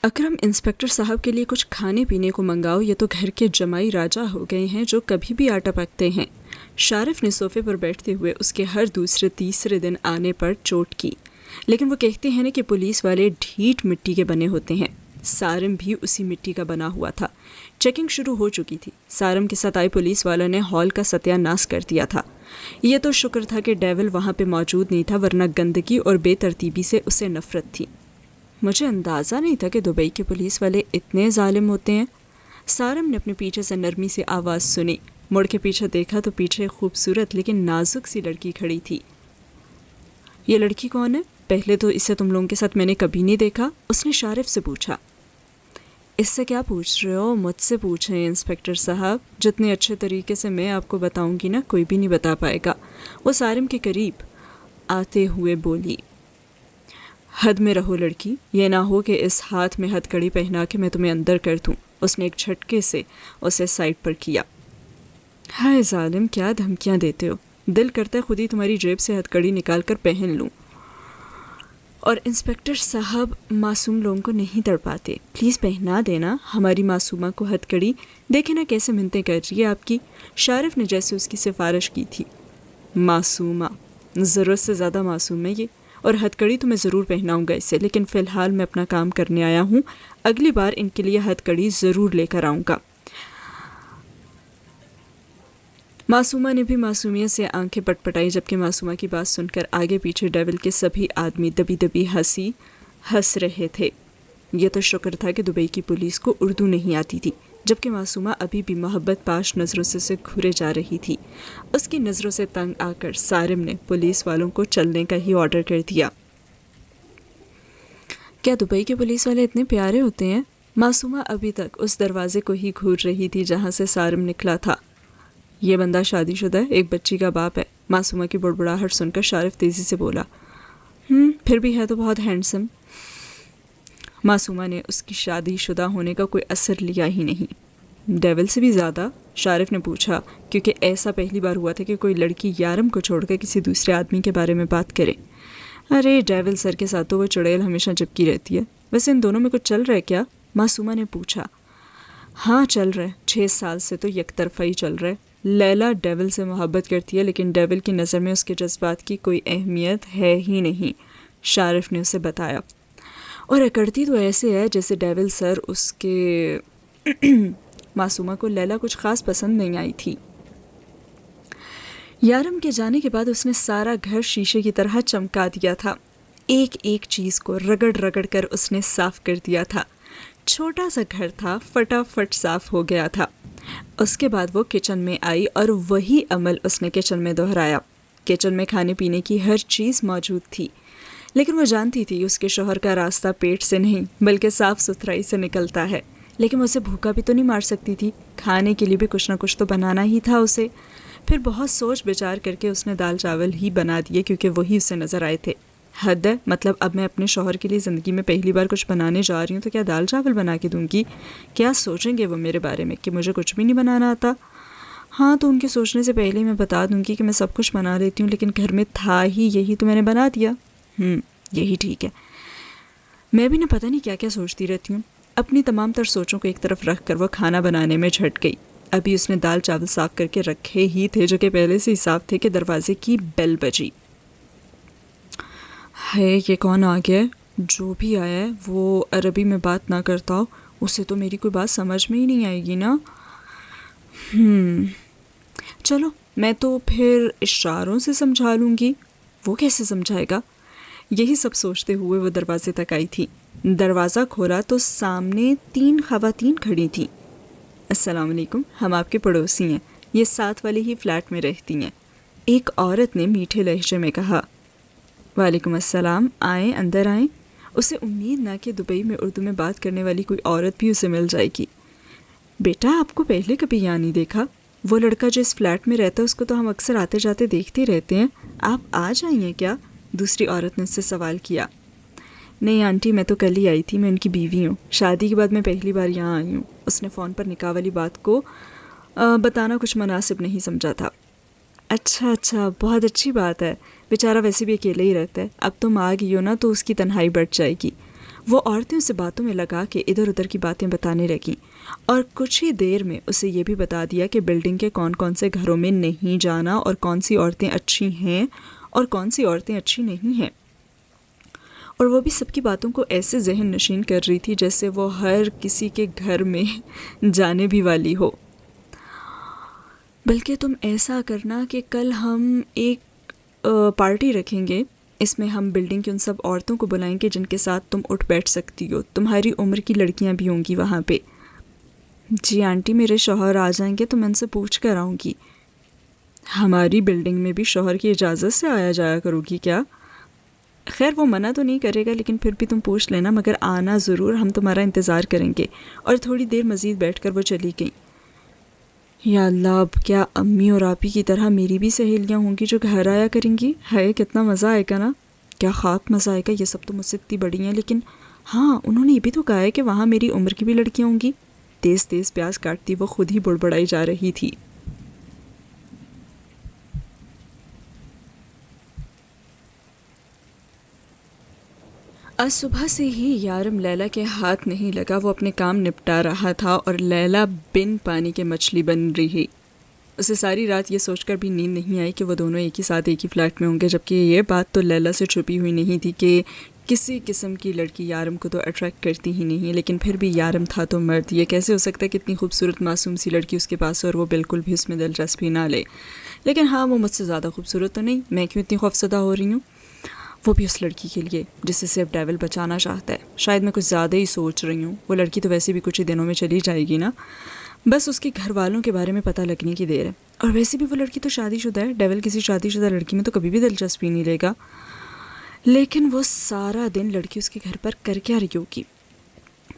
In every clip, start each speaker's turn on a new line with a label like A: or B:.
A: اکرم، inspector صاحب کے لیے کچھ کھانے پینے کو منگاؤ، یہ تو گھر کے جمائی راجا ہو گئے ہیں جو کبھی بھی آٹا پکتے ہیں۔ شارف نے صوفے پر بیٹھتے ہوئے اس کے ہر دوسرے تیسرے دن آنے پر چوٹ کی، لیکن وہ کہتے ہیں نا کہ پولیس والے ڈھیٹ مٹی کے بنے ہوتے ہیں۔ سارم بھی اسی مٹی کا بنا ہوا تھا۔ چیکنگ شروع ہو چکی تھی۔ سارم کے ساتھ آئے پولیس والوں نے ہال کا ستیہ ناش کر دیا تھا۔ یہ تو شکر تھا کہ ڈیول وہاں پہ موجود نہیں تھا، ورنہ گندگی اور بے ترتیبی سے اسے نفرت تھی۔ مجھے اندازہ نہیں تھا کہ دبئی کے پولیس والے اتنے ظالم ہوتے ہیں۔ سارم نے اپنے پیچھے سے نرمی سے آواز سنی، مڑ کے پیچھے دیکھا تو پیچھے ایک خوبصورت لیکن نازک سی لڑکی کھڑی تھی۔ یہ لڑکی کون ہے؟ پہلے تو اسے تم لوگوں کے ساتھ میں نے کبھی نہیں دیکھا، اس نے شارف سے پوچھا۔ اس سے کیا پوچھ رہے ہو؟ مجھ سے پوچھیں انسپکٹر صاحب، جتنے اچھے طریقے سے میں آپ کو بتاؤں گی نا، کوئی بھی نہیں بتا پائے گا۔ وہ سارم کے قریب آتے ہوئے بولی۔ حد میں رہو لڑکی، یہ نہ ہو کہ اس ہاتھ میں ہتھ کڑی پہنا کے میں تمہیں اندر کر دوں۔ اس نے ایک جھٹکے سے اسے سائڈ پر کیا۔ ہائے ظالم، کیا دھمکیاں دیتے ہو؟ دل کرتا ہے خود ہی تمہاری جیب سے ہتھ کڑی نکال کر پہن لوں۔ اور انسپکٹر صاحب معصوم لوگوں کو نہیں تڑپاتے، پلیز پہنا دینا ہماری معصومہ کو ہتھ کڑی۔ دیکھیں نا کیسے منتیں کر رہی ہے آپ کی۔ شارف نے جیسے اس کی سفارش کی تھی۔ معصومہ؟ ضرورت سے زیادہ معصوم ہے یہ، اور ہتھ کڑی تو میں ضرور پہناؤں گا اسے، لیکن فی الحال میں اپنا کام کرنے آیا ہوں، اگلی بار ان کے لیے ہتھ کڑی ضرور لے کر آؤں گا۔ معصومہ نے بھی معصومیت سے آنکھیں پٹ پٹائی، جبکہ معصومہ کی بات سن کر آگے پیچھے ڈیول کے سبھی آدمی دبی دبی ہنس رہے تھے۔ یہ تو شکر تھا کہ دبئی کی پولیس کو اردو نہیں آتی تھی، جبکہ معصومہ ابھی بھی محبت پاش نظروں سے گھورے جا رہی تھی۔ اس کی نظروں سے تنگ آ کر سارم نے پولیس والوں کو چلنے کا ہی آرڈر کر دیا۔ کیا دبئی کے پولیس والے اتنے پیارے ہوتے ہیں؟ معصومہ ابھی تک اس دروازے کو ہی گھور رہی تھی جہاں سے سارم نکلا تھا۔ یہ بندہ شادی شدہ ہے، ایک بچی کا باپ ہے۔ معصومہ کی بڑبڑاہٹ سن کر شارف تیزی سے بولا۔ پھر بھی ہے تو بہت ہینڈسم۔ معصومہ نے اس کی شادی شدہ ہونے کا کوئی اثر لیا ہی نہیں۔ ڈیول سے بھی زیادہ؟ شارف نے پوچھا، کیونکہ ایسا پہلی بار ہوا تھا کہ کوئی لڑکی یارم کو چھوڑ کر کسی دوسرے آدمی کے بارے میں بات کرے۔ ارے ڈیول سر کے ساتھ تو وہ چڑیل ہمیشہ چپکی رہتی ہے۔ ویسے ان دونوں میں کچھ چل رہا ہے کیا؟ معصومہ نے پوچھا۔ ہاں چل رہا ہے، 6 سال سے تو یک طرفہ ہی چل رہا ہے۔ لیلا ڈیول سے محبت کرتی ہے، لیکن ڈیول کی نظر میں اس کے جذبات کی کوئی اہمیت ہے ہی نہیں، شارف نے اسے بتایا۔ اور اکڑتی تو ایسے ہے جیسے ڈیول سر اس کے معصومہ کو لیلا کچھ خاص پسند نہیں آئی تھی۔ یارم کے جانے کے بعد اس نے سارا گھر شیشے کی طرح چمکا دیا تھا۔ ایک ایک چیز کو رگڑ رگڑ کر اس نے صاف کر دیا تھا۔ چھوٹا سا گھر تھا، فٹافٹ صاف ہو گیا تھا۔ اس کے بعد وہ کچن میں آئی اور وہی عمل اس نے کچن میں دہرایا۔ کچن میں کھانے پینے کی ہر چیز موجود تھی، لیکن وہ جانتی تھی اس کے شوہر کا راستہ پیٹ سے نہیں بلکہ صاف ستھرائی سے نکلتا ہے۔ لیکن وہ اسے بھوکا بھی تو نہیں مار سکتی تھی، کھانے کے لیے بھی کچھ نہ کچھ تو بنانا ہی تھا اسے۔ پھر بہت سوچ بچار کر کے اس نے دال چاول ہی بنا دیے، کیونکہ وہی اسے نظر آئے تھے۔ حد ہے، مطلب اب میں اپنے شوہر کے لیے زندگی میں پہلی بار کچھ بنانے جا رہی ہوں تو کیا دال چاول بنا کے دوں گی؟ کیا سوچیں گے وہ میرے بارے میں کہ مجھے کچھ بھی نہیں بنانا آتا؟ ہاں تو ان کے سوچنے سے پہلے میں بتا دوں گی کہ میں سب کچھ بنا لیتی ہوں، لیکن گھر میں تھا ہی یہی تو میں نے بنا دیا۔ یہی ٹھیک ہے۔ میں بھی نہ پتہ نہیں کیا کیا سوچتی رہتی ہوں۔ اپنی تمام تر سوچوں کو ایک طرف رکھ کر وہ کھانا بنانے میں جھٹ گئی۔ ابھی اس نے دال چاول صاف کر کے رکھے ہی تھے، جو کہ پہلے سے ہی صاف تھے، کہ دروازے کی بیل بجی۔ ہے یہ کون آ گیا ہے؟ جو بھی آیا ہے وہ عربی میں بات نہ کرتا ہو، اسے تو میری کوئی بات سمجھ میں ہی نہیں آئے گی نا۔ چلو میں تو پھر اشاروں سے سمجھا لوں گی۔ وہ کیسے سمجھائے گا؟ یہی سب سوچتے ہوئے وہ دروازے تک آئی تھی۔ دروازہ کھولا تو سامنے 3 خواتین کھڑی تھیں۔ السلام علیکم، ہم آپ کے پڑوسی ہیں، یہ ساتھ والے ہی فلیٹ میں رہتی ہیں، ایک عورت نے میٹھے لہجے میں کہا۔ وعلیکم السلام، آئیں اندر آئیں۔ اسے امید نہ کہ دبئی میں اردو میں بات کرنے والی کوئی عورت بھی اسے مل جائے گی۔ بیٹا آپ کو پہلے کبھی یہاں نہیں دیکھا؟ وہ لڑکا جو اس فلیٹ میں رہتا ہے اس کو تو ہم اکثر آتے جاتے دیکھتے رہتے ہیں، آپ آج آئی ہیں کیا؟ دوسری عورت نے اس سے سوال کیا۔ نہیں آنٹی، میں تو کل ہی آئی تھی، میں ان کی بیوی ہوں، شادی کے بعد میں پہلی بار یہاں آئی ہوں۔ اس نے فون پر نکاح والی بات کو بتانا کچھ مناسب نہیں سمجھا تھا۔ اچھا، بہت اچھی بات ہے، بیچارہ ویسے بھی اکیلے ہی رہتا ہے، اب تم آ گئی ہو نا تو اس کی تنہائی بڑھ جائے گی۔ وہ عورتیں اسے باتوں میں لگا کے ادھر ادھر کی باتیں بتانے لگیں اور کچھ ہی دیر میں اسے یہ بھی بتا دیا کہ بلڈنگ کے کون کون سے گھروں میں نہیں جانا اور کون سی عورتیں اچھی ہیں اور کون سی عورتیں اچھی نہیں ہیں، اور وہ بھی سب کی باتوں کو ایسے ذہن نشین کر رہی تھی جیسے وہ ہر کسی کے گھر میں جانے بھی والی ہو۔ بلکہ تم ایسا کرنا کہ کل ہم ایک پارٹی رکھیں گے، اس میں ہم بلڈنگ کی ان سب عورتوں کو بلائیں گے جن کے ساتھ تم اٹھ بیٹھ سکتی ہو، تمہاری عمر کی لڑکیاں بھی ہوں گی وہاں پہ۔ جی آنٹی، میرے شوہر آ جائیں گے تو میں ان سے پوچھ کر آؤں گی۔ ہماری بلڈنگ میں بھی شوہر کی اجازت سے آیا جایا کرو گی کیا؟ خیر وہ منع تو نہیں کرے گا، لیکن پھر بھی تم پوچھ لینا، مگر آنا ضرور، ہم تمہارا انتظار کریں گے۔ اور تھوڑی دیر مزید بیٹھ کر وہ چلی گئیں۔ یا اللہ، اب کیا امی اور آپی کی طرح میری بھی سہیلیاں ہوں گی جو گھر آیا کریں گی؟ ہے کتنا مزہ آئے گا نا، کیا خاک مزہ آئے گا۔ یہ سب تو مجھ سے اتنی بڑی ہیں، لیکن ہاں انہوں نے یہ بھی تو کہا ہے کہ وہاں میری عمر کی بھی لڑکیاں ہوں گی۔ تیز تیز پیاز کاٹتی وہ خود ہی بڑبڑائی جا رہی تھی۔ آج صبح سے ہی یارم لیلا کے ہاتھ نہیں لگا، وہ اپنے کام نپٹا رہا تھا اور لیلا بن پانی کے مچھلی بن رہی۔ اسے ساری رات یہ سوچ کر بھی نیند نہیں آئی کہ وہ دونوں ایک ہی ساتھ ایک ہی فلیٹ میں ہوں گے، جبکہ یہ بات تو لیلا سے چھپی ہوئی نہیں تھی کہ کسی قسم کی لڑکی یارم کو تو اٹریکٹ کرتی ہی نہیں، لیکن پھر بھی یارم تھا تو مرد، یہ کیسے ہو سکتا ہے کہ اتنی خوبصورت معصوم سی لڑکی اس کے پاس ہو اور وہ بالکل بھی اس میں دلچسپی نہ لے۔ لیکن ہاں وہ مجھ سے زیادہ خوبصورت تو نہیں، میں کیوں اتنی خوفزدہ ہو رہی ہوں؟ وہ بھی اس لڑکی کے لیے جس سے صرف ڈیول بچانا چاہتا ہے۔ شاید میں کچھ زیادہ ہی سوچ رہی ہوں، وہ لڑکی تو ویسے بھی کچھ ہی دنوں میں چلی جائے گی نا، بس اس کے گھر والوں کے بارے میں پتہ لگنے کی دیر ہے۔ اور ویسے بھی وہ لڑکی تو شادی شدہ ہے، ڈیول کسی شادی شدہ لڑکی میں تو کبھی بھی دلچسپی نہیں لے گا۔ لیکن وہ سارا دن لڑکی اس کے گھر پر کر کیا رہی ہوگی؟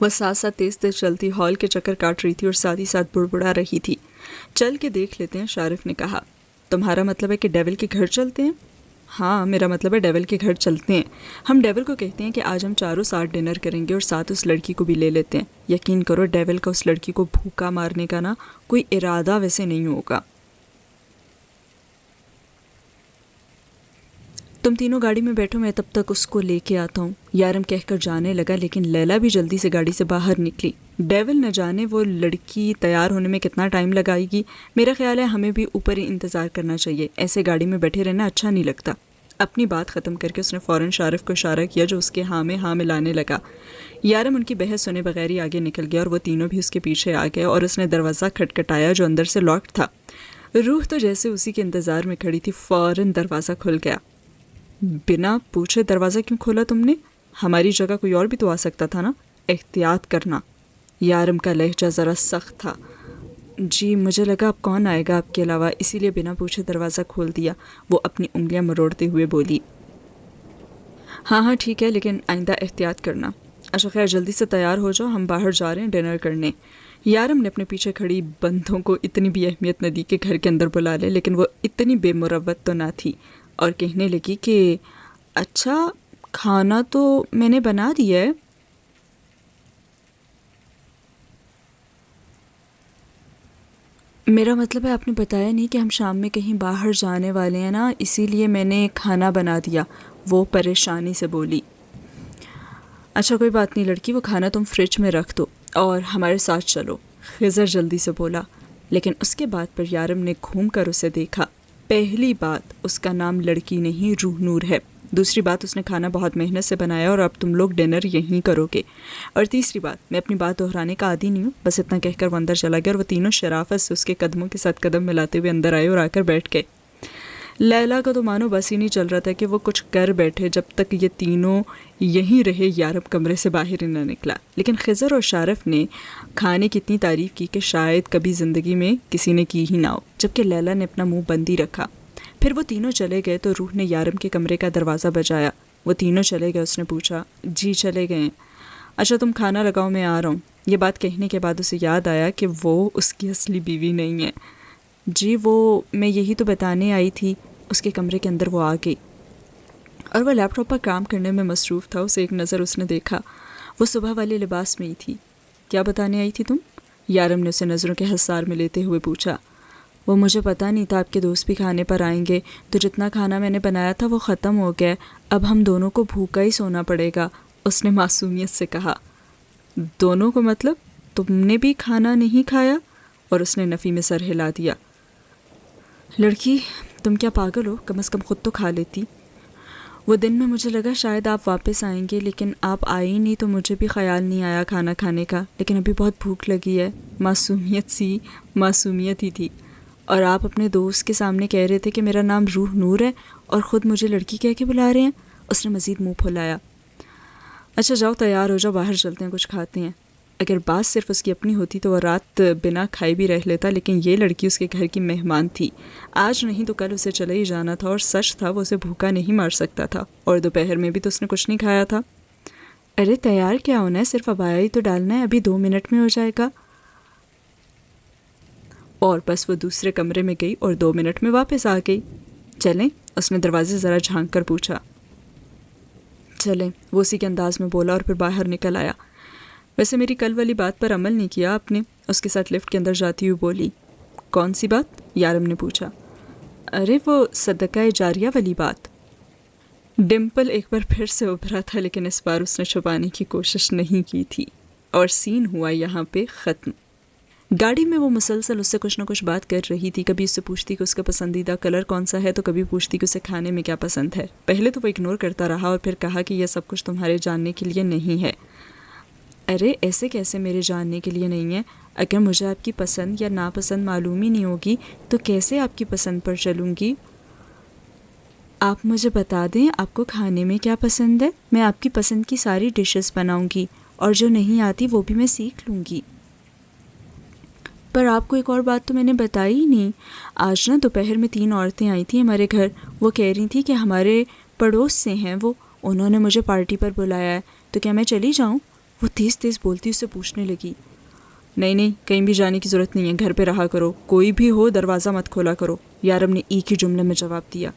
A: وہ ساتھ ساتھ تیز تیز چلتی ہال کے چکر کاٹ رہی تھی اور ساتھ ہی ساتھ بڑبڑا رہی تھی۔ چل کے دیکھ لیتے ہیں، شارف نے کہا۔ تمہارا مطلب ہے کہ ڈیول کے گھر چلتے ہیں؟ ہاں میرا مطلب ہے ڈیول کے گھر چلتے ہیں۔ ہم ڈیول کو کہتے ہیں کہ آج ہم چاروں ساتھ ڈنر کریں گے اور ساتھ اس لڑکی کو بھی لے لیتے ہیں۔ یقین کرو ڈیول کا اس لڑکی کو بھوکا مارنے کا نا کوئی ارادہ ویسے نہیں ہوگا۔ تم تینوں گاڑی میں بیٹھو، میں تب تک اس کو لے کے آتا ہوں، یارم کہہ کر جانے لگا، لیکن لیلا بھی جلدی سے گاڑی سے باہر نکلی۔ ڈیول نہ جانے وہ لڑکی تیار ہونے میں کتنا ٹائم لگائے گی، میرا خیال ہے ہمیں بھی اوپر ہی انتظار کرنا چاہیے، ایسے گاڑی میں بیٹھے رہنا اچھا نہیں لگتا۔ اپنی بات ختم کر کے اس نے فوراً شارف کو اشارہ کیا جو اس کے ہاں میں ہاں ملانے لگا۔ یارم ان کی بحث سنے بغیر ہی آگے نکل گیا اور وہ تینوں بھی اس کے پیچھے آ گئے اور اس نے دروازہ کھٹکھٹایا جو اندر سے لاکڈ تھا۔ روح تو جیسے اسی کے انتظار میں کھڑی تھی، فوراً دروازہ کھل گیا۔ بنا پوچھے دروازہ کیوں کھولا تم نے؟ ہماری جگہ کوئی اور بھی تو آ سکتا تھا نا، احتیاط کرنا۔ یارم کا لہجہ ذرا سخت تھا۔ جی مجھے لگا اب کون آئے گا آپ کے علاوہ، اسی لیے بنا پوچھے دروازہ کھول دیا، وہ اپنی انگلیاں مروڑتے ہوئے بولی۔ ہاں ٹھیک ہے، لیکن آئندہ احتیاط کرنا۔ اچھا خیر جلدی سے تیار ہو جاؤ، ہم باہر جا رہے ہیں ڈنر کرنے۔ یارم نے اپنے پیچھے کھڑی بندوں کو اتنی بھی اہمیت نہ دی کہ گھر کے اندر بلا لے، لیکن وہ اتنی بے مروت تو نہ تھی اور کہنے لگی کہ اچھا کھانا تو میں نے بنا دیا ہے۔ میرا مطلب ہے آپ نے بتایا نہیں کہ ہم شام میں کہیں باہر جانے والے ہیں نا، اسی لیے میں نے کھانا بنا دیا، وہ پریشانی سے بولی۔ اچھا کوئی بات نہیں لڑکی، وہ کھانا تم فریج میں رکھ دو اور ہمارے ساتھ چلو، خضر جلدی سے بولا۔ لیکن اس کے بعد پر یارم نے گھوم کر اسے دیکھا۔ پہلی بات اس کا نام لڑکی نہیں روح نور ہے، دوسری بات اس نے کھانا بہت محنت سے بنایا اور اب تم لوگ ڈنر یہیں کرو گے، اور تیسری بات میں اپنی بات دہرانے کا عادی نہیں ہوں۔ بس اتنا کہہ کر وہ اندر چلا گیا اور وہ تینوں شرافت سے اس کے قدموں کے ساتھ قدم ملاتے ہوئے اندر آئے اور آ کر بیٹھ گئے۔ لیلا کا تو مانو بس ہی نہیں چل رہا تھا کہ وہ کچھ کر بیٹھے جب تک یہ تینوں یہیں رہے، یارب کمرے سے باہر ہی نہ نکلا۔ لیکن خضر اور شارف نے کھانے کی اتنی تعریف کی کہ شاید کبھی زندگی میں کسی نے کی ہی نہ ہو، جبکہ لیلا نے اپنا منہ بند ہی رکھا۔ پھر وہ تینوں چلے گئے تو روح نے یارم کے کمرے کا دروازہ بجایا۔ وہ تینوں چلے گئے، اس نے پوچھا جی چلے گئے ہیں؟ اچھا تم کھانا لگاؤ میں آ رہا ہوں۔ یہ بات کہنے کے بعد اسے یاد آیا کہ وہ اس کی اصلی بیوی نہیں ہے۔ جی وہ میں یہی تو بتانے آئی تھی۔ اس کے کمرے کے اندر وہ آ گئی اور وہ لیپ ٹاپ پر کام کرنے میں مصروف تھا۔ اسے ایک نظر اس نے دیکھا، وہ صبح والے لباس میں ہی تھی۔ کیا بتانے آئی تھی تم؟ یارم نے اسے نظروں کے حصار میں لیتے ہوئے پوچھا۔ وہ مجھے پتہ نہیں تھا آپ کے دوست بھی کھانے پر آئیں گے، تو جتنا کھانا میں نے بنایا تھا وہ ختم ہو گیا، اب ہم دونوں کو بھوکا ہی سونا پڑے گا۔ اس نے معصومیت سے کہا۔ دونوں کو مطلب تم نے بھی کھانا نہیں کھایا؟ اور اس نے نفی میں سر ہلا دیا۔ لڑکی تم کیا پاگل ہو؟ کم از کم خود تو کھا لیتی۔ وہ دن میں مجھے لگا شاید آپ واپس آئیں گے، لیکن آپ آئے ہی نہیں تو مجھے بھی خیال نہیں آیا کھانا کھانے کا، لیکن ابھی بہت بھوک لگی ہے۔ معصومیت ہی تھی۔ اور آپ اپنے دوست کے سامنے کہہ رہے تھے کہ میرا نام روح نور ہے اور خود مجھے لڑکی کہہ کے بلا رہے ہیں۔ اس نے مزید منہ پھلایا۔ اچھا جاؤ تیار ہو جاؤ، باہر چلتے ہیں، کچھ کھاتے ہیں۔ اگر بات صرف اس کی اپنی ہوتی تو وہ رات بنا کھائے بھی رہ لیتا، لیکن یہ لڑکی اس کے گھر کی مہمان تھی۔ آج نہیں تو کل اسے چلے ہی جانا تھا، اور سچ تھا وہ اسے بھوکا نہیں مار سکتا تھا، اور دوپہر میں بھی تو اس نے کچھ نہیں کھایا تھا۔ ارے تیار کیا ہونا ہے، صرف عبایا ہی تو ڈالنا ہے، ابھی 2 منٹ میں ہو جائے گا۔ اور بس وہ دوسرے کمرے میں گئی اور 2 منٹ میں واپس آ گئی۔ چلیں؟ اس نے دروازے ذرا جھانک کر پوچھا۔ چلیں، وہ اسی کے انداز میں بولا اور پھر باہر نکل آیا۔ ویسے میری کل والی بات پر عمل نہیں کیا آپ نے؟ اس کے ساتھ لفٹ کے اندر جاتی ہوئی بولی۔ کون سی بات؟ یارم نے پوچھا۔ ارے وہ صدقہ جاریہ والی بات۔ ڈمپل ایک بار پھر سے ابھرا تھا، لیکن اس بار اس نے چھپانے کی کوشش نہیں کی تھی، اور سین ہوا یہاں پہ ختم۔ گاڑی میں وہ مسلسل اس سے کچھ نہ کچھ بات کر رہی تھی، کبھی اس سے پوچھتی کہ اس کا پسندیدہ کلر کون سا ہے، تو کبھی پوچھتی کہ اسے کھانے میں کیا پسند ہے۔ پہلے تو وہ اگنور کرتا رہا اور پھر کہا کہ یہ سب کچھ تمہارے جاننے کے لیے نہیں ہے۔ ارے ایسے کیسے میرے جاننے کے لیے نہیں ہے؟ اگر مجھے آپ کی پسند یا ناپسند معلوم ہی نہیں ہوگی تو کیسے آپ کی پسند پر چلوں گی؟ آپ مجھے بتا دیں آپ کو کھانے میں کیا پسند ہے، میں آپ کی پسند کی ساری ڈشز بناؤں گی، اور جو نہیں آتی وہ بھی میں سیکھ لوں گی۔ پر آپ کو ایک اور بات تو میں نے بتائی ہی نہیں۔ آج نا دوپہر میں 3 عورتیں آئی تھیں ہمارے گھر، وہ کہہ رہی تھیں کہ ہمارے پڑوس سے ہیں وہ، انہوں نے مجھے پارٹی پر بلایا ہے، تو کیا میں چلی جاؤں؟ وہ تیز تیز بولتی اس سے پوچھنے لگی۔ نہیں، کہیں بھی جانے کی ضرورت نہیں ہے، گھر پہ رہا کرو، کوئی بھی ہو دروازہ مت کھولا کرو، یارم نے ایک ہی جملے میں جواب دیا۔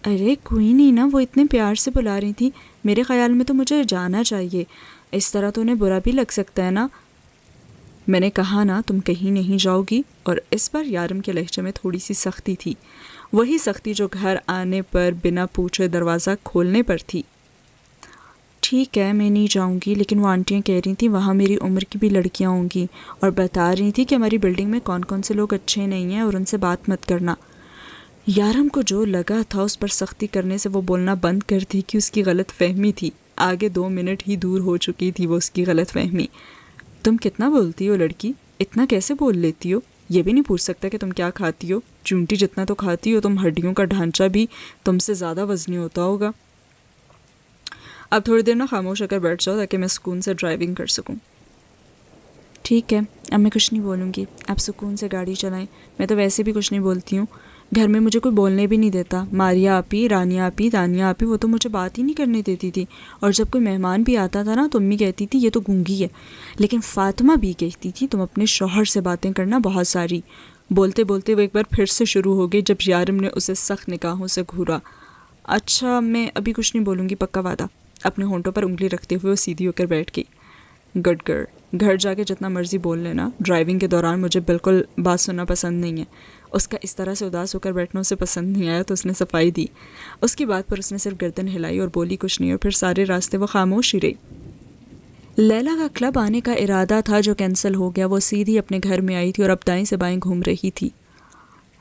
A: ارے کوئی نہیں نا، وہ اتنے پیار سے بلا رہی تھی، میرے خیال میں تو مجھے جانا چاہیے، اس طرح تو انہیں برا بھی لگ سکتا ہے نا۔ میں نے کہا نا تم کہیں نہیں جاؤ گی، اور اس بار یارم کے لہجے میں تھوڑی سی سختی تھی، وہی سختی جو گھر آنے پر بنا پوچھے دروازہ کھولنے پر تھی۔ ٹھیک ہے میں نہیں جاؤں گی، لیکن وہ آنٹیاں کہہ رہی تھیں وہاں میری عمر کی بھی لڑکیاں ہوں گی، اور بتا رہی تھی کہ ہماری بلڈنگ میں کون کون سے لوگ اچھے نہیں ہیں اور ان سے بات مت کرنا۔ یارم کو جو لگا تھا اس پر سختی کرنے سے وہ بولنا بند کر دی کہ اس کی غلط فہمی تھی، آگے 2 منٹ ہی دور ہو چکی تھی وہ اس کی غلط فہمی۔ تم کتنا بولتی ہو لڑکی، اتنا کیسے بول لیتی ہو؟ یہ بھی نہیں پوچھ سکتا کہ تم کیا کھاتی ہو؟ چونٹی جتنا تو کھاتی ہو تم، ہڈیوں کا ڈھانچہ بھی تم سے زیادہ وزنی ہوتا ہوگا۔ اب تھوڑی دیر نا خاموش ہو کر بیٹھ جاؤ تاکہ میں سکون سے ڈرائیونگ کر سکوں۔ ٹھیک ہے، اب میں کچھ نہیں بولوں گی، آپ سکون سے گاڑی چلائیں، میں تو ویسے بھی کچھ نہیں بولتی ہوں، گھر میں مجھے کوئی بولنے بھی نہیں دیتا، ماریا آپی، رانیہ آپی، دانیہ آپی وہ تو مجھے بات ہی نہیں کرنے دیتی تھی، اور جب کوئی مہمان بھی آتا تھا نا تو امی کہتی تھی یہ تو گونگی ہے، لیکن فاطمہ بھی کہتی تھی تم اپنے شوہر سے باتیں کرنا بہت ساری۔ بولتے بولتے وہ ایک بار پھر سے شروع ہو گئی جب یارم نے اسے سخت نگاہوں سے گھورا۔ اچھا میں ابھی کچھ نہیں بولوں گی، پکا وعدہ۔ اپنے ہونٹوں پر انگلی رکھتے ہوئے وہ سیدھی ہو کر بیٹھ گئی۔ گڈ گرل، گھر جا کے جتنا مرضی بول لینا، ڈرائیونگ کے دوران مجھے بالکل بات سننا پسند نہیں ہے۔ اس کا اس طرح سے اداس ہو کر بیٹھنا اسے پسند نہیں آیا تو اس نے صفائی دی۔ اس کی بات پر اس نے صرف گردن ہلائی اور بولی کچھ نہیں، اور پھر سارے راستے وہ خاموش ہی رہی۔ لیلا کا کلب آنے کا ارادہ تھا جو کینسل ہو گیا، وہ سیدھی اپنے گھر میں آئی تھی اور اب دائیں سے بائیں گھوم رہی تھی۔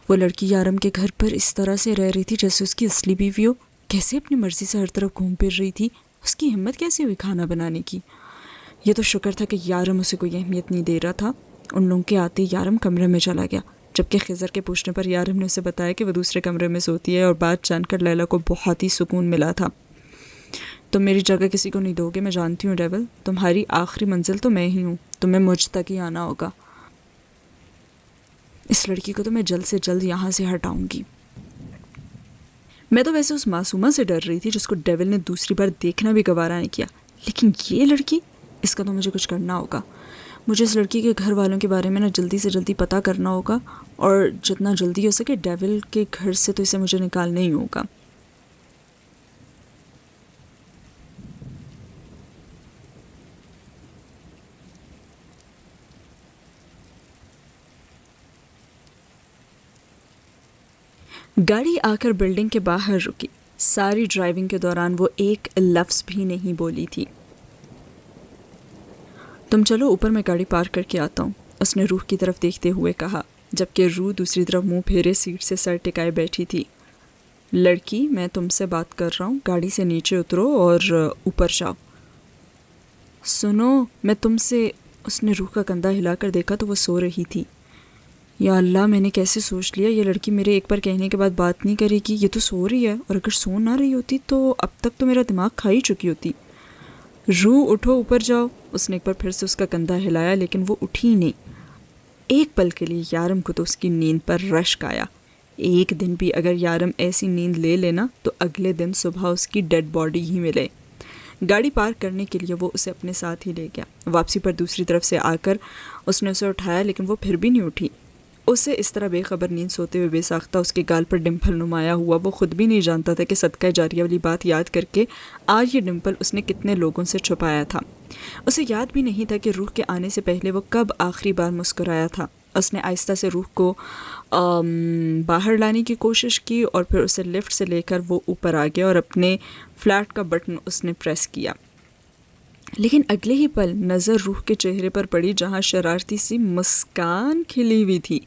A: وہ لڑکی یارم کے گھر پر اس طرح سے رہ رہی تھی جیسے اس کی اصلی بیوی ہو، کیسے اپنی مرضی سے ہر طرف گھوم پھر رہی تھی، اس کی ہمت کیسے ہوئی کھانا بنانے کی۔ یہ تو شکر تھا کہ یارم اسے کوئی اہمیت نہیں دے رہا تھا۔ ان لوگوں کے آتے یارم کمرے میں چلا گیا، جبکہ خضر کے پوچھنے پر یارم نے اسے بتایا کہ وہ دوسرے کمرے میں سوتی ہے، اور بات جان کر لیلا کو بہت ہی سکون ملا تھا۔ تم میری جگہ کسی کو نہیں دو گے، میں جانتی ہوں ڈیول، تمہاری آخری منزل تو میں ہی ہوں، تمہیں مجھ تک ہی آنا ہوگا۔ اس لڑکی کو تو میں جلد سے جلد یہاں سے ہٹاؤں گی۔ میں تو ویسے اس معصومہ سے ڈر رہی تھی جس کو ڈیول نے دوسری بار دیکھنا بھی گوارا نہیں کیا، لیکن یہ لڑکی، اس کا تو مجھے کچھ کرنا ہوگا۔ مجھے اس لڑکی کے گھر والوں کے بارے میں نا جلدی سے جلدی پتہ کرنا ہوگا، اور جتنا جلدی ہو سکے ڈیول کے گھر سے تو اسے مجھے نکالنا ہی ہوگا۔ گاڑی آ کر بلڈنگ کے باہر رکی۔ ساری ڈرائیونگ کے دوران وہ ایک لفظ بھی نہیں بولی تھی۔ تم چلو اوپر، میں گاڑی پارک کر کے آتا ہوں، اس نے روح کی طرف دیکھتے ہوئے کہا، جبکہ روح دوسری طرف منہ پھیرے سیٹ سے سر ٹکائے بیٹھی تھی۔ لڑکی، میں تم سے بات کر رہا ہوں، گاڑی سے نیچے اترو اور اوپر جاؤ۔ سنو، میں تم سے، اس نے روح کا کندھا ہلا کر دیکھا تو وہ سو رہی تھی۔ یا اللہ، میں نے کیسے سوچ لیا یہ لڑکی میرے ایک بار کہنے کے بعد بات نہیں کرے گی، یہ تو سو رہی ہے، اور اگر سو نہ رہی ہوتی تو اب تک تو میرا دماغ کھا ہی چکی ہوتی۔ روح اٹھو، اوپر جاؤ، اس نے ایک بار پھر سے اس کا کندھا ہلایا لیکن وہ اٹھی نہیں۔ ایک پل کے لیے یارم کو تو اس کی نیند پر رشک آیا۔ ایک دن بھی اگر یارم ایسی نیند لے لینا تو اگلے دن صبح اس کی ڈیڈ باڈی ہی ملے۔ گاڑی پارک کرنے کے لیے وہ اسے اپنے ساتھ ہی لے گیا۔ واپسی پر دوسری طرف سے آ کر اس نے اسے اٹھایا لیکن وہ پھر بھی نہیں اٹھی۔ اسے اس طرح بے خبر نیند سوتے ہوئے بے ساختہ اس کے گال پر ڈمپل نمایاں ہوا، وہ خود بھی نہیں جانتا تھا کہ صدقہ جاریہ والی بات یاد کر کے آج یہ ڈمپل اس نے کتنے لوگوں سے چھپایا تھا۔ اسے یاد بھی نہیں تھا کہ روح کے آنے سے پہلے وہ کب آخری بار مسکرایا تھا۔ اس نے آہستہ سے روح کو باہر لانے کی کوشش کی اور پھر اسے لفٹ سے لے کر وہ اوپر آ گیا اور اپنے فلیٹ کا بٹن اس نے پریس کیا۔ لیکن اگلے ہی پل نظر روح کے چہرے پر پڑی جہاں شرارتی سی مسکان کھلی ہوئی تھی۔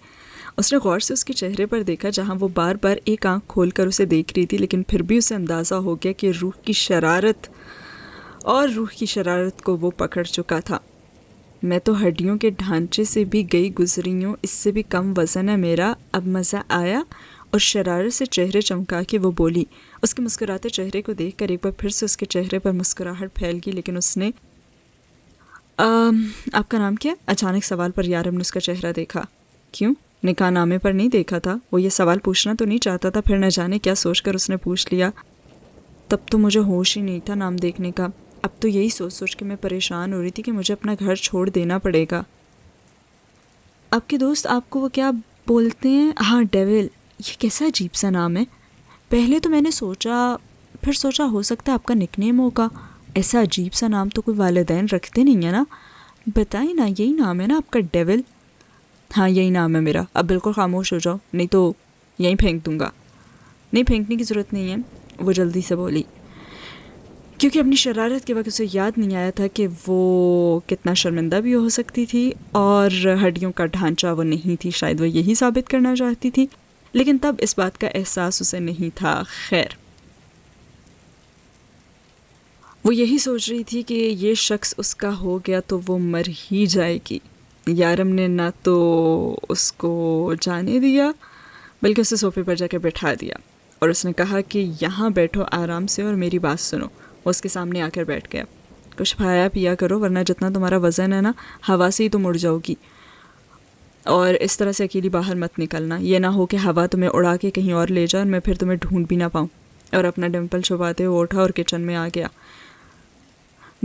A: اس نے غور سے اس کے چہرے پر دیکھا جہاں وہ بار بار ایک آنکھ کھول کر اسے دیکھ رہی تھی، لیکن پھر بھی اسے اندازہ ہو گیا کہ روح کی شرارت کو وہ پکڑ چکا تھا۔ میں تو ہڈیوں کے ڈھانچے سے بھی گئی گزری ہوں، اس سے بھی کم وزن ہے میرا، اب مزہ آیا؟ اور شرارت سے چہرے چمکا کے وہ بولی۔ اس کے مسکراتے چہرے کو دیکھ کر ایک بار پھر سے اس کے چہرے پر مسکراہٹ پھیل گئی، لیکن اس نے آپ کا نام کیا؟ اچانک سوال پر یارم نے اس کا چہرہ دیکھا۔ کیوں؟ نکاح نامے پر نہیں دیکھا تھا؟ وہ یہ سوال پوچھنا تو نہیں چاہتا تھا، پھر نہ جانے کیا سوچ کر اس نے پوچھ لیا۔ تب تو مجھے ہوش ہی نہیں تھا نام دیکھنے کا، اب تو یہی سوچ کے میں پریشان ہو رہی تھی کہ مجھے اپنا گھر چھوڑ دینا پڑے گا۔ آپ کے دوست آپ کو وہ کیا بولتے ہیں؟ ہاں، ڈیول۔ یہ کیسا عجیب سا نام ہے؟ پہلے تو میں نے سوچا ہو سکتا ہے آپ کا نک نیم ہوگا، ایسا عجیب سا نام تو کوئی والدین رکھتے نہیں ہیں نا۔ بتائیں نا، یہی نام ہے نا آپ کا، ڈیول؟ ہاں، یہی نام ہے میرا، اب بالکل خاموش ہو جاؤ نہیں تو یہیں پھینک دوں گا۔ نہیں، پھینکنے کی ضرورت نہیں ہے، وہ جلدی سے بولی، کیونکہ اپنی شرارت کے وقت اسے یاد نہیں آیا تھا کہ وہ کتنا شرمندہ بھی ہو سکتی تھی، اور ہڈیوں کا ڈھانچہ وہ نہیں تھی، شاید وہ یہی ثابت کرنا چاہتی تھی، لیکن تب اس بات کا احساس اسے نہیں تھا۔ خیر، وہ یہی سوچ رہی تھی کہ یہ شخص اس کا ہو گیا تو وہ مر ہی جائے گی۔ یارم نے نہ تو اس کو جانے دیا بلکہ اسے صوفے پر جا کے بٹھا دیا، اور اس نے کہا کہ یہاں بیٹھو آرام سے اور میری بات سنو۔ وہ اس کے سامنے آ کر بیٹھ گیا۔ کچھ کھایا پیا کرو ورنہ جتنا تمہارا وزن ہے نا، ہوا سے ہی تم اڑ جاؤ گی، اور اس طرح سے اکیلی باہر مت نکلنا، یہ نہ ہو کہ ہوا تمہیں اڑا کے کہیں اور لے جائے اور میں پھر تمہیں ڈھونڈ بھی نہ پاؤں۔ اور اپنا ڈمپل چھپاتے ہوئے اٹھا اور کچن میں آ گیا۔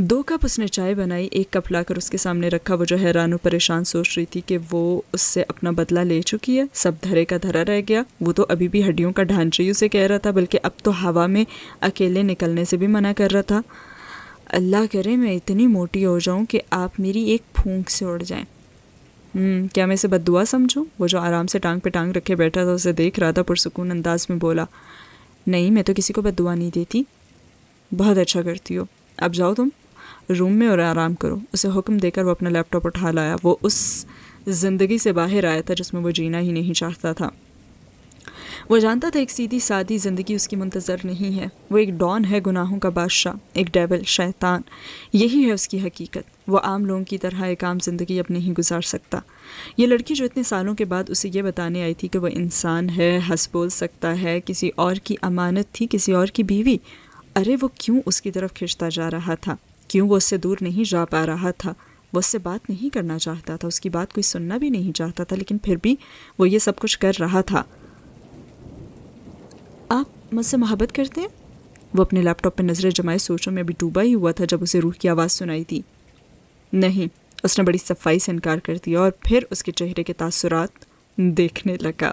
A: 2 کپ اس نے چائے بنائی، 1 کپ لا کر اس کے سامنے رکھا۔ وہ جو حیران و پریشان سوچ رہی تھی کہ وہ اس سے اپنا بدلہ لے چکی ہے، سب دھرے کا دھرا رہ گیا۔ وہ تو ابھی بھی ہڈیوں کا ڈھانچہ ہی اسے کہہ رہا تھا، بلکہ اب تو ہوا میں اکیلے نکلنے سے بھی منع کر رہا تھا۔ اللہ کرے میں اتنی موٹی ہو جاؤں کہ آپ میری ایک پھونک سے اڑ جائیں۔ کیا میں اسے بد دعا سمجھوں؟ وہ جو آرام سے ٹانگ پہ ٹانگ رکھے بیٹھا تھا اسے دیکھ رہا تھا، پرسکون انداز میں بولا، نہیں، میں تو کسی کو بد دعا نہیں دیتی۔ بہت اچھا کرتی ہو، اب جاؤ تم روم میں اور آرام کرو۔ اسے حکم دے کر وہ اپنا لیپ ٹاپ اٹھا لایا۔ وہ اس زندگی سے باہر آیا تھا جس میں وہ جینا ہی نہیں چاہتا تھا۔ وہ جانتا تھا ایک سیدھی سادی زندگی اس کی منتظر نہیں ہے۔ وہ ایک ڈان ہے، گناہوں کا بادشاہ، ایک ڈیول، شیطان۔ یہی ہے اس کی حقیقت۔ وہ عام لوگوں کی طرح ایک عام زندگی اب نہیں گزار سکتا۔ یہ لڑکی جو اتنے سالوں کے بعد اسے یہ بتانے آئی تھی کہ وہ انسان ہے، ہنس بول سکتا ہے، کسی اور کی امانت تھی، کسی اور کی بیوی، ارے وہ کیوں اس کی طرف کھنچتا جا رہا تھا؟ کیوں وہ اس سے دور نہیں جا پا رہا تھا؟ وہ اس سے بات نہیں کرنا چاہتا تھا، اس کی بات کوئی سننا بھی نہیں چاہتا تھا، لیکن پھر بھی وہ یہ سب کچھ کر رہا تھا۔ آپ مجھ سے محبت کرتے ہیں؟ وہ اپنے لیپ ٹاپ پہ نظریں جمائے سوچوں میں ابھی ڈوبا ہی ہوا تھا جب اسے روح کی آواز سنائی تھی۔ نہیں، اس نے بڑی صفائی سے انکار کر دیا اور پھر اس کے چہرے کے تاثرات دیکھنے لگا۔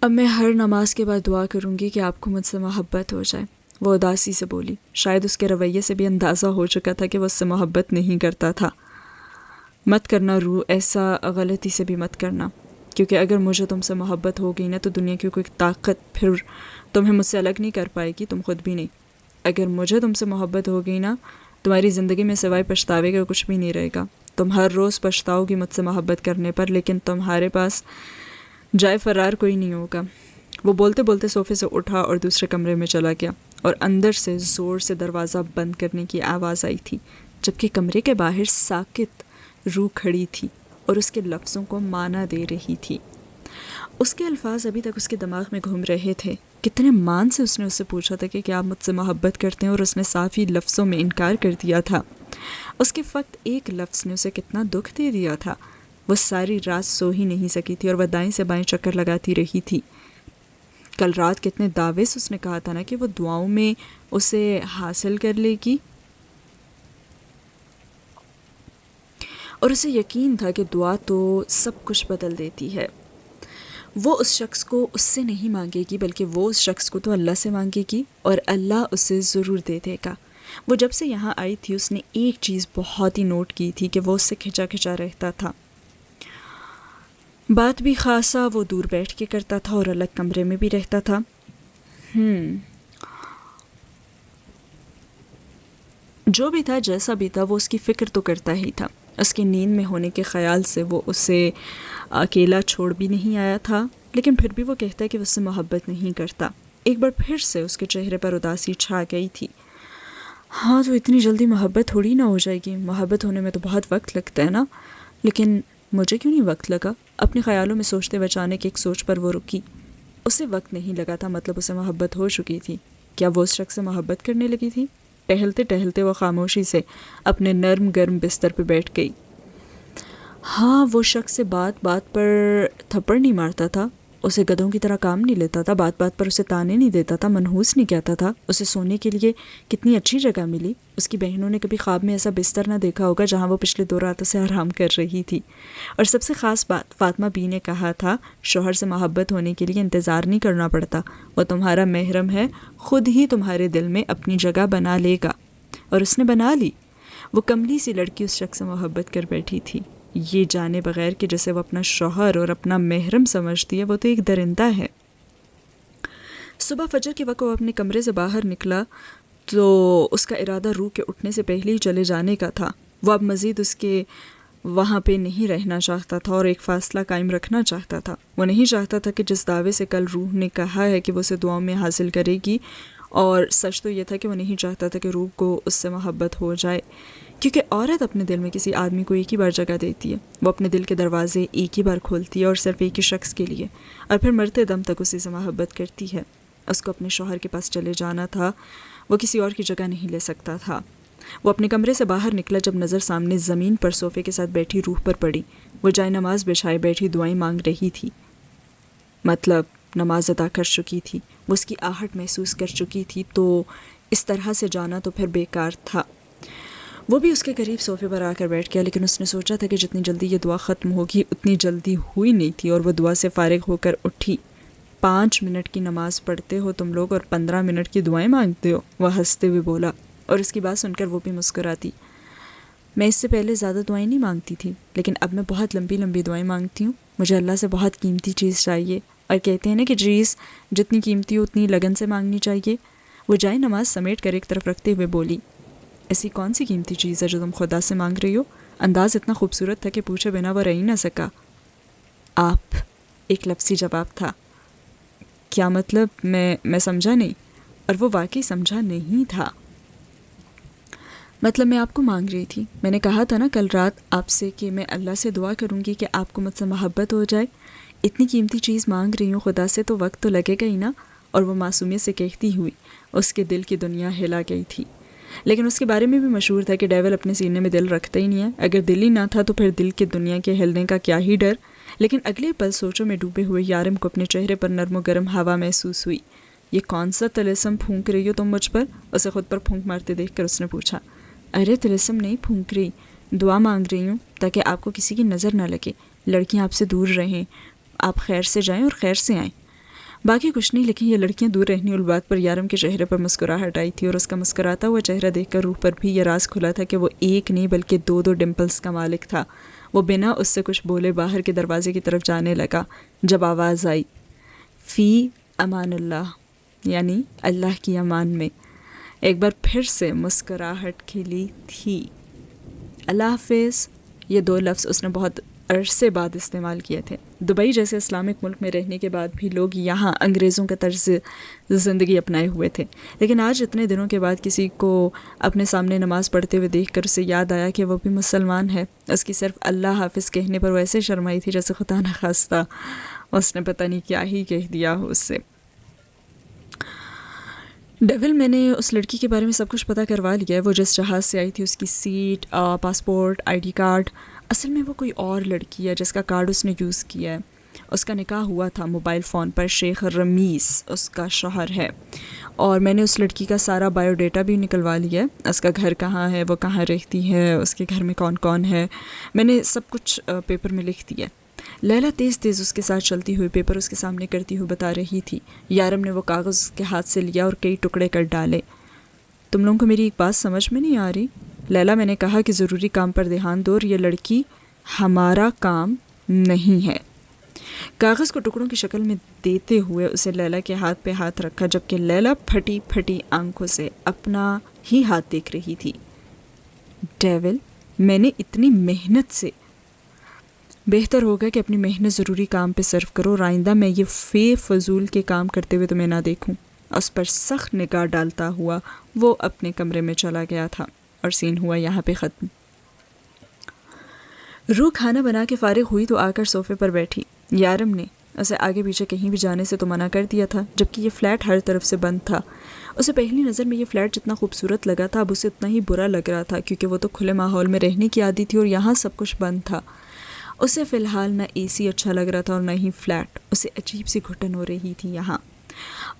A: اب میں ہر نماز کے بعد دعا کروں گی کہ آپ کو مجھ سے محبت ہو جائے، وہ اداسی سے بولی۔ شاید اس کے رویے سے بھی اندازہ ہو چکا تھا کہ وہ اس سے محبت نہیں کرتا تھا۔ مت کرنا روح، ایسا غلطی سے بھی مت کرنا، کیونکہ اگر مجھے تم سے محبت ہو گئی نا تو دنیا کی کوئی طاقت پھر تمہیں مجھ سے الگ نہیں کر پائے گی، تم خود بھی نہیں۔ اگر مجھے تم سے محبت ہو گئی نا تمہاری زندگی میں سوائے پچھتاوے کا کچھ بھی نہیں رہے گا. تم ہر روز پچھتاؤ گی مجھ سے محبت کرنے پر، لیکن تمہارے پاس جائے فرار کوئی نہیں ہوگا. وہ بولتے بولتے صوفے سے اٹھا اور دوسرے کمرے میں چلا گیا، اور اندر سے زور سے دروازہ بند کرنے کی آواز آئی تھی، جبکہ کمرے کے باہر ساکت روح کھڑی تھی اور اس کے لفظوں کو معنی دے رہی تھی. اس کے الفاظ ابھی تک اس کے دماغ میں گھوم رہے تھے. کتنے مان سے اس نے اس سے پوچھا تھا کہ کیا آپ مجھ سے محبت کرتے ہیں، اور اس نے صاف ہی لفظوں میں انکار کر دیا تھا. اس کے فقط ایک لفظ نے اسے کتنا دکھ دے دیا تھا. وہ ساری رات سو ہی نہیں سکی تھی اور وہ دائیں سے بائیں چکر لگاتی رہی تھی. کل رات کتنے دعوے سے اس نے کہا تھا نا کہ وہ دعاؤں میں اسے حاصل کر لے گی، اور اسے یقین تھا کہ دعا تو سب کچھ بدل دیتی ہے. وہ اس شخص کو اس سے نہیں مانگے گی، بلکہ وہ اس شخص کو تو اللہ سے مانگے گی، اور اللہ اسے ضرور دے دے گا. وہ جب سے یہاں آئی تھی اس نے ایک چیز بہت ہی نوٹ کی تھی کہ وہ اس سے کھچا کھچا رہتا تھا. بات بھی خاصا وہ دور بیٹھ کے کرتا تھا اور الگ کمرے میں بھی رہتا تھا. جو بھی تھا جیسا بھی تھا وہ اس کی فکر تو کرتا ہی تھا. اس کی نیند میں ہونے کے خیال سے وہ اسے اکیلا چھوڑ بھی نہیں آیا تھا، لیکن پھر بھی وہ کہتا ہے کہ وہ اس سے محبت نہیں کرتا. ایک بار پھر سے اس کے چہرے پر اداسی چھا گئی تھی. ہاں تو اتنی جلدی محبت تھوڑی نہ ہو جائے گی، محبت ہونے میں تو بہت وقت لگتا ہے نا. لیکن مجھے کیوں نہیں وقت لگا؟ اپنے خیالوں میں سوچتے ہوئے اچانک ایک سوچ پر وہ رکی. اسے وقت نہیں لگا تھا، مطلب اسے محبت ہو چکی تھی. کیا وہ اس شخص سے محبت کرنے لگی تھی؟ ٹہلتے ٹہلتے وہ خاموشی سے اپنے نرم گرم بستر پہ بیٹھ گئی. ہاں، وہ شخص سے بات بات پر تھپڑ نہیں مارتا تھا، اسے گدھوں کی طرح کام نہیں لیتا تھا، بات بات پر اسے تانے نہیں دیتا تھا، منحوس نہیں کہتا تھا. اسے سونے کے لیے کتنی اچھی جگہ ملی. اس کی بہنوں نے کبھی خواب میں ایسا بستر نہ دیکھا ہوگا جہاں وہ پچھلے 2 راتوں سے آرام کر رہی تھی. اور سب سے خاص بات، فاطمہ بی نے کہا تھا شوہر سے محبت ہونے کے لیے انتظار نہیں کرنا پڑتا، وہ تمہارا محرم ہے، خود ہی تمہارے دل میں اپنی جگہ بنا لے گا. اور اس نے بنا لی. وہ کملی سی لڑکی اس شخص سے محبت کر بیٹھی تھی، یہ جانے بغیر کہ جسے وہ اپنا شوہر اور اپنا محرم سمجھتی ہے وہ تو ایک درندہ ہے. صبح فجر کے وقت وہ اپنے کمرے سے باہر نکلا تو اس کا ارادہ روح کے اٹھنے سے پہلے ہی چلے جانے کا تھا. وہ اب مزید اس کے وہاں پہ نہیں رہنا چاہتا تھا اور ایک فاصلہ قائم رکھنا چاہتا تھا. وہ نہیں چاہتا تھا کہ جس دعوے سے کل روح نے کہا ہے کہ وہ اسے دعاؤں میں حاصل کرے گی، اور سچ تو یہ تھا کہ وہ نہیں چاہتا تھا کہ روح کو اس سے محبت ہو جائے، کیونکہ عورت اپنے دل میں کسی آدمی کو ایک ہی بار جگہ دیتی ہے. وہ اپنے دل کے دروازے ایک ہی بار کھولتی ہے اور صرف ایک ہی شخص کے لیے، اور پھر مرتے دم تک اسی سے محبت کرتی ہے. اس کو اپنے شوہر کے پاس چلے جانا تھا، وہ کسی اور کی جگہ نہیں لے سکتا تھا. وہ اپنے کمرے سے باہر نکلا جب نظر سامنے زمین پر صوفے کے ساتھ بیٹھی روح پر پڑی. وہ جائے نماز بچھائے بیٹھی دعائیں مانگ رہی تھی، مطلب نماز ادا کر چکی تھی. وہ اس کی آہٹ محسوس کر چکی تھی، تو اس طرح سے جانا تو پھر بیکار تھا. وہ بھی اس کے قریب صوفے پر آ کر بیٹھ گیا، لیکن اس نے سوچا تھا کہ جتنی جلدی یہ دعا ختم ہوگی اتنی جلدی ہوئی نہیں تھی، اور وہ دعا سے فارغ ہو کر اٹھی. 5 منٹ کی نماز پڑھتے ہو تم لوگ اور 15 منٹ کی دعائیں مانگتے ہو، وہ ہنستے ہوئے بولا. اور اس کی بات سن کر وہ بھی مسکراتی. میں اس سے پہلے زیادہ دعائیں نہیں مانگتی تھی، لیکن اب میں بہت لمبی لمبی دعائیں مانگتی ہوں. مجھے اللہ سے بہت قیمتی چیز چاہیے، اور کہتے ہیں نا کہ چیز جتنی قیمتی ہو اتنی لگن سے مانگنی چاہیے. وہ جائے نماز سمیٹ کر ایک طرف رکھتے ہوئے بولی، ایسی کون سی قیمتی چیز ہے جو تم خدا سے مانگ رہی ہو؟ انداز اتنا خوبصورت تھا کہ پوچھے بنا وہ رہ ہی نہ سکا. آپ، ایک لفظی جواب تھا. کیا مطلب؟ میں سمجھا نہیں. اور وہ واقعی سمجھا نہیں تھا. مطلب میں آپ کو مانگ رہی تھی. میں نے کہا تھا نا کل رات آپ سے کہ میں اللہ سے دعا کروں گی کہ آپ کو مجھ سے محبت ہو جائے. اتنی قیمتی چیز مانگ رہی ہوں خدا سے تو وقت تو لگے گا ہی نا. اور وہ معصومیت سے کہتی ہوئی اس کے دل کی دنیا ہلا گئی تھی. لیکن اس کے بارے میں بھی مشہور تھا کہ ڈیول اپنے سینے میں دل رکھتا ہی نہیں ہے. اگر دل ہی نہ تھا تو پھر دل کی دنیا کے ہلنے کا کیا ہی ڈر. لیکن اگلے پل سوچوں میں ڈوبے ہوئے یارم کو اپنے چہرے پر نرم و گرم ہوا محسوس ہوئی. یہ کون سا طلسم پھونک رہی ہو تم مجھ پر؟ اسے خود پر پھونک مارتے دیکھ کر اس نے پوچھا. ارے طلسم نہیں پھونک رہی، دعا مانگ رہی ہوں تاکہ آپ کو کسی کی نظر نہ لگے، لڑکیاں آپ سے دور رہیں، آپ خیر سے جائیں اور خیر سے آئیں. باقی کچھ نہیں، لیکن یہ لڑکیاں دور رہنے والے بات پر یارم کے چہرے پر مسکراہٹ آئی تھی، اور اس کا مسکراتا ہوا چہرہ دیکھ کر روح پر بھی یہ راز کھلا تھا کہ وہ ایک نہیں بلکہ 2 ڈمپلز کا مالک تھا. وہ بنا اس سے کچھ بولے باہر کے دروازے کی طرف جانے لگا جب آواز آئی، فی امان اللہ، یعنی اللہ کی امان میں. ایک بار پھر سے مسکراہٹ کھلی تھی۔ اللہ حافظ، یہ 2 لفظ اس نے بہت عرصے بعد استعمال کیے تھے۔ دبئی جیسے اسلامک ملک میں رہنے کے بعد بھی لوگ یہاں انگریزوں کے طرز زندگی اپنائے ہوئے تھے، لیکن آج اتنے دنوں کے بعد کسی کو اپنے سامنے نماز پڑھتے ہوئے دیکھ کر اسے یاد آیا کہ وہ بھی مسلمان ہے۔ اس کی صرف اللہ حافظ کہنے پر وہ ایسے شرمائی تھی جیسے خدا نخواستہ اس نے پتہ نہیں کیا ہی کہہ دیا ہو اس سے۔ ڈیول، میں نے اس لڑکی کے بارے میں سب کچھ پتہ کروا لیا ہے۔ وہ جس جہاز سے آئی تھی، اس کی seat, passport, I D card, اصل میں وہ کوئی اور لڑکی ہے جس کا کارڈ اس نے یوز کیا ہے۔ اس کا نکاح ہوا تھا موبائل فون پر، شیخ رمیز اس کا شوہر ہے، اور میں نے اس لڑکی کا سارا بایو ڈیٹا بھی نکلوا لیا ہے۔ اس کا گھر کہاں ہے، وہ کہاں رہتی ہے، اس کے گھر میں کون کون ہے، میں نے سب کچھ پیپر میں لکھ دیا ہے۔ لیلا تیز تیز اس کے ساتھ چلتی ہوئی پیپر اس کے سامنے کرتی ہوئی بتا رہی تھی۔ یارم نے وہ کاغذ اس کے ہاتھ سے لیا اور کئی ٹکڑے کر ڈالے۔ تم لوگوں کو میری ایک بات سمجھ میں نہیں آ رہی؟ لیلا، میں نے کہا کہ ضروری کام پر دھیان دو، اور یہ لڑکی ہمارا کام نہیں ہے۔ کاغذ کو ٹکڑوں کی شکل میں دیتے ہوئے اسے لیلا کے ہاتھ پہ ہاتھ رکھا، جبکہ لیلا پھٹی پھٹی آنکھوں سے اپنا ہی ہاتھ دیکھ رہی تھی۔ ڈیول، میں نے اتنی محنت سے، بہتر ہوگا کہ اپنی محنت ضروری کام پہ صرف کرو، اور آئندہ میں یہ فضول کے کام کرتے ہوئے تمہیں نہ دیکھوں۔ اس پر سخت نگاہ ڈالتا ہوا وہ اپنے کمرے میں چلا گیا تھا، اور سین ہوا یہاں پہ ختم۔ روح کھانا بنا کے فارغ ہوئی تو آ کر صوفے پر بیٹھی۔ یارم نے اسے آگے پیچھے کہیں بھی جانے سے تو منع کر دیا تھا، جبکہ یہ فلیٹ ہر طرف سے بند تھا۔ اسے پہلی نظر میں یہ فلیٹ جتنا خوبصورت لگا تھا، اب اسے اتنا ہی برا لگ رہا تھا، کیونکہ وہ تو کھلے ماحول میں رہنے کی عادی تھی اور یہاں سب کچھ بند تھا۔ اسے فی الحال نہ اے سی اچھا لگ رہا تھا اور نہ ہی فلیٹ۔ اسے عجیب سی گھٹن ہو رہی تھی یہاں،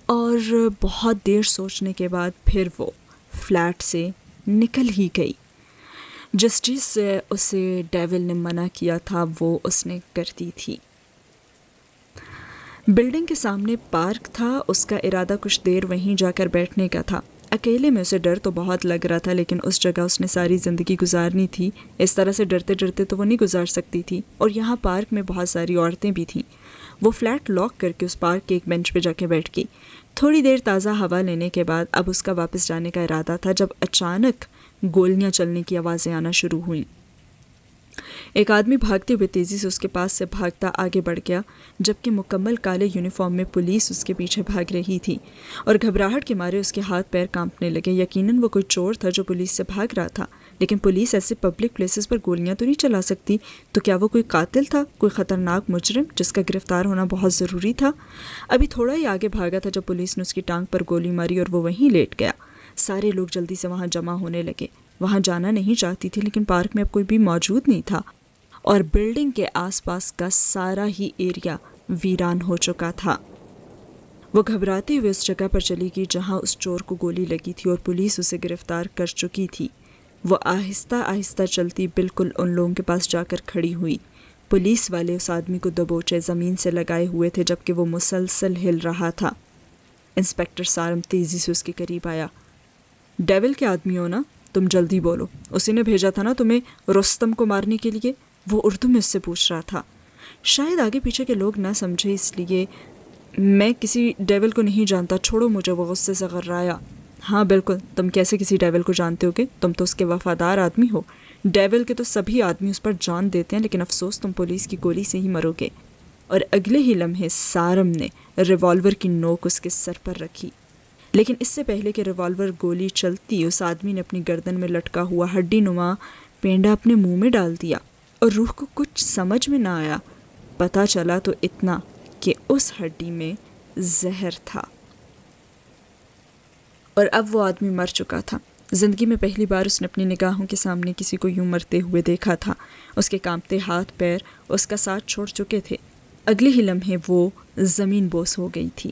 A: اور بہت دیر سوچنے کے بعد پھر وہ فلیٹ سے نکل ہی گئی۔ جس چیز سے اسے ڈیول نے منع کیا تھا وہ اس نے کر دی تھی۔ بلڈنگ کے سامنے پارک تھا، اس کا ارادہ کچھ دیر وہیں جا کر بیٹھنے کا تھا۔ اکیلے میں اسے ڈر تو بہت لگ رہا تھا، لیکن اس جگہ اس نے ساری زندگی گزارنی تھی، اس طرح سے ڈرتے ڈرتے تو وہ نہیں گزار سکتی تھی، اور یہاں پارک میں بہت ساری عورتیں بھی تھیں۔ وہ فلیٹ لاک کر کے اس پارک کے ایک بینچ پہ جا کے بیٹھ گئی۔ تھوڑی دیر تازہ ہوا لینے کے بعد اب اس کا واپس جانے کا ارادہ تھا، جب اچانک گولیاں چلنے کی آوازیں آنا شروع ہوئیں۔ ایک آدمی بھاگتے ہوئے تیزی سے اس کے پاس سے بھاگتا آگے بڑھ گیا، جبکہ مکمل کالے یونیفارم میں پولیس اس کے پیچھے بھاگ رہی تھی، اور گھبراہٹ کے مارے اس کے ہاتھ پیر کانپنے لگے۔ یقیناً وہ کوئی چور تھا جو پولیس سے بھاگ رہا تھا، لیکن پولیس ایسے پبلک پلیسز پر گولیاں تو نہیں چلا سکتی، تو کیا وہ کوئی قاتل تھا، کوئی خطرناک مجرم جس کا گرفتار ہونا بہت ضروری تھا؟ ابھی تھوڑا ہی آگے بھاگا تھا جب پولیس نے اس کی ٹانگ پر گولی ماری اور وہ وہیں لیٹ گیا۔ سارے لوگ جلدی سے وہاں جمع ہونے لگے۔ وہاں جانا نہیں چاہتی تھی، لیکن پارک میں اب کوئی بھی موجود نہیں تھا، اور بلڈنگ کے آس پاس کا سارا ہی ایریا ویران ہو چکا تھا۔ وہ گھبراتے ہوئے اس جگہ پر چلی گئی جہاں اس چور کو گولی لگی تھی، اور پولیس اسے گرفتار کر چکی تھی۔ وہ آہستہ آہستہ چلتی بالکل ان لوگوں کے پاس جا کر کھڑی ہوئی۔ پولیس والے اس آدمی کو دبوچے زمین سے لگائے ہوئے تھے، جبکہ وہ مسلسل ہل رہا تھا۔ انسپکٹر سارم تیزی سے اس کے قریب آیا۔ ڈیول کے آدمی ہو نا؟ تم جلدی بولو، اسی نے بھیجا تھا نا تمہیں رستم کو مارنے کے لیے؟ وہ اردو میں اس سے پوچھ رہا تھا۔ شاید آگے پیچھے کے لوگ نہ سمجھے، اس لیے میں کسی ڈیول کو نہیں جانتا، چھوڑو مجھے، وہ غصے سے غرایا۔ ہاں بالکل، تم کیسے کسی ڈیول کو جانتے ہوگے؟ تم تو اس کے وفادار آدمی ہو۔ ڈیول کے تو سبھی آدمی اس پر جان دیتے ہیں، لیکن افسوس تم پولیس کی گولی سے ہی مرو گے۔ اور اگلے ہی لمحے سارم نے ریوالور کی نوک اس کے سر پر رکھی، لیکن اس سے پہلے کہ ریوالور گولی چلتی، اس آدمی نے اپنی گردن میں لٹکا ہوا ہڈی نما پینڈا اپنے منہ میں ڈال دیا، اور روح کو کچھ سمجھ میں نہ آیا۔ پتہ چلا تو اتنا کہ اس ہڈی میں زہر تھا، اور اب وہ آدمی مر چکا تھا۔ زندگی میں پہلی بار اس نے اپنی نگاہوں کے سامنے کسی کو یوں مرتے ہوئے دیکھا تھا۔ اس کے کانپتے ہاتھ پیر اس کا ساتھ چھوڑ چکے تھے۔ اگلے ہی لمحے وہ زمین بوس ہو گئی تھی۔